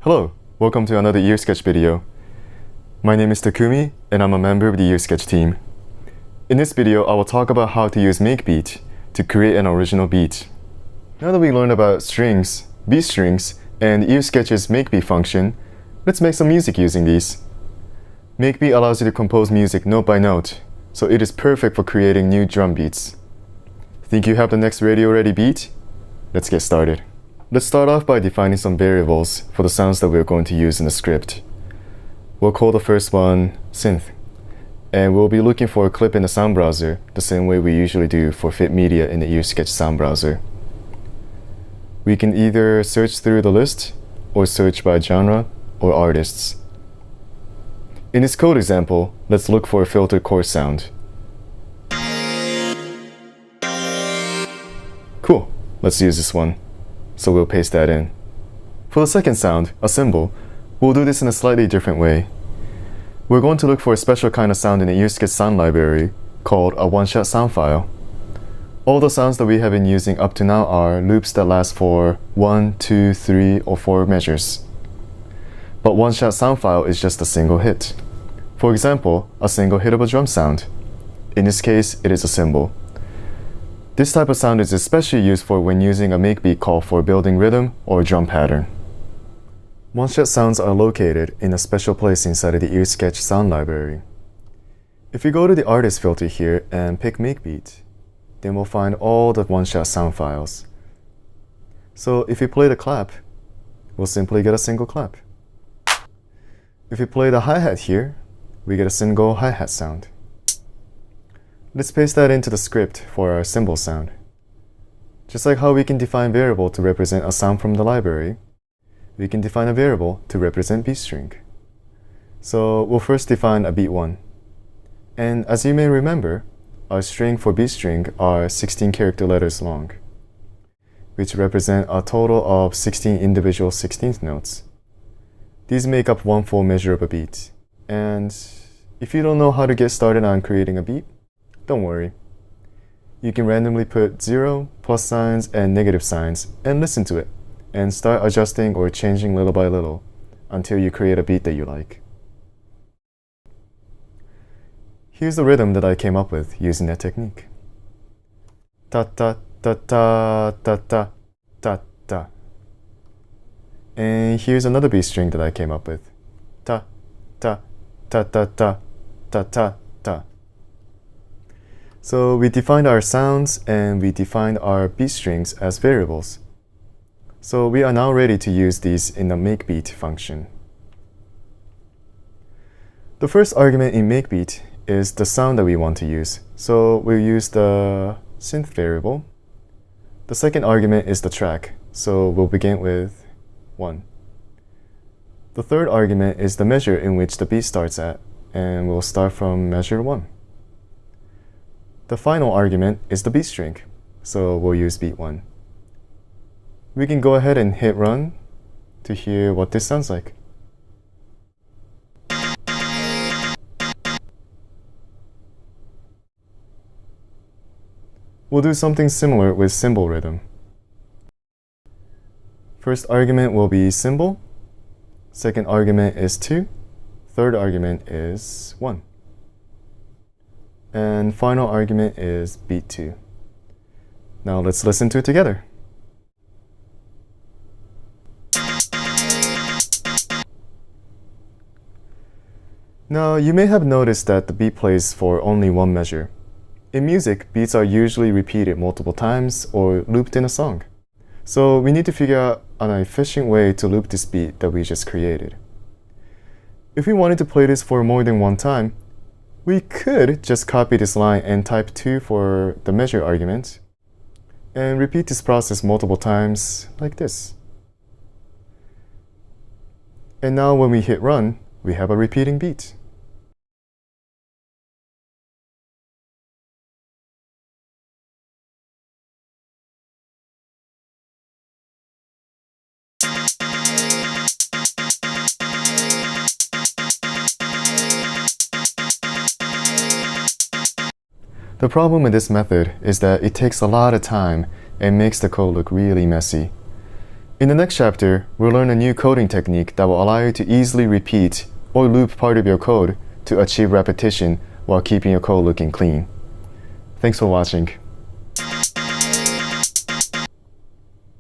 Hello, welcome to another EarSketch video. My name is Takumi and I'm a member of the EarSketch team. In this video, I will talk about how to use makeBeat to create an original beat. Now that we learned about strings, beat strings, and EarSketch's makeBeat function, let's make some music using these. makeBeat allows you to compose music note by note, so it is perfect for creating new drum beats. Think you have the next radio-ready beat? Let's get started. Let's start off by defining some variables for the sounds that we're going to use in the script. We'll call the first one synth, and we'll be looking for a clip in the sound browser the same way we usually do for fit media in the EarSketch sound browser. We can either search through the list or search by genre or artists. In this code example, let's look for a filtered chord sound. Cool, let's use this one. So we'll paste that in. For the second sound, a cymbal, we'll do this in a slightly different way. We're going to look for a special kind of sound in the EarSketch sound library called a one-shot sound file. All the sounds that we have been using up to now are loops that last for 1, 2, 3, or 4 measures. But one-shot sound file is just a single hit. For example, a single hit of a drum sound. In this case, it is a cymbal. This type of sound is especially used for when using a makeBeat call for building rhythm or drum pattern. One-shot sounds are located in a special place inside of the EarSketch sound library. If we go to the artist filter here and pick makeBeat, then we'll find all the one-shot sound files. So if we play the clap, we'll simply get a single clap. If we play the hi-hat here, we get a single hi-hat sound. Let's paste that into the script for our cymbal sound. Just like how we can define variable to represent a sound from the library, we can define a variable to represent beat string. So we'll first define a beat1. And as you may remember, our string for beat string are 16 character letters long, which represent a total of 16 individual 16th notes. These make up one full measure of a beat. And if you don't know how to get started on creating a beat, don't worry. You can randomly put 0, plus signs, and negative signs and listen to it and start adjusting or changing little by little until you create a beat that you like. Here's the rhythm that I came up with using that technique. Ta ta ta ta ta ta ta ta. And here's another beat string that I came up with. Ta ta ta ta ta ta ta ta. So we defined our sounds and we defined our beat strings as variables. So we are now ready to use these in the makeBeat function. The first argument in makeBeat is the sound that we want to use. So we'll use the synth variable. The second argument is the track. So we'll begin with 1. The third argument is the measure in which the beat starts at, and we'll start from measure 1. The final argument is the beat string, so we'll use beat1. We can go ahead and hit run to hear what this sounds like. We'll do something similar with cymbal rhythm. First argument will be cymbal, second argument is 2, third argument is 1. And final argument is beat 2. Now let's listen to it together. Now you may have noticed that the beat plays for only one measure. In music, beats are usually repeated multiple times or looped in a song. So we need to figure out an efficient way to loop this beat that we just created. If we wanted to play this for more than one time, we could just copy this line and type 2 for the measure argument and repeat this process multiple times like this. And now when we hit run, we have a repeating beat. The problem with this method is that it takes a lot of time and makes the code look really messy. In the next chapter, we'll learn a new coding technique that will allow you to easily repeat or loop part of your code to achieve repetition while keeping your code looking clean. Thanks for watching.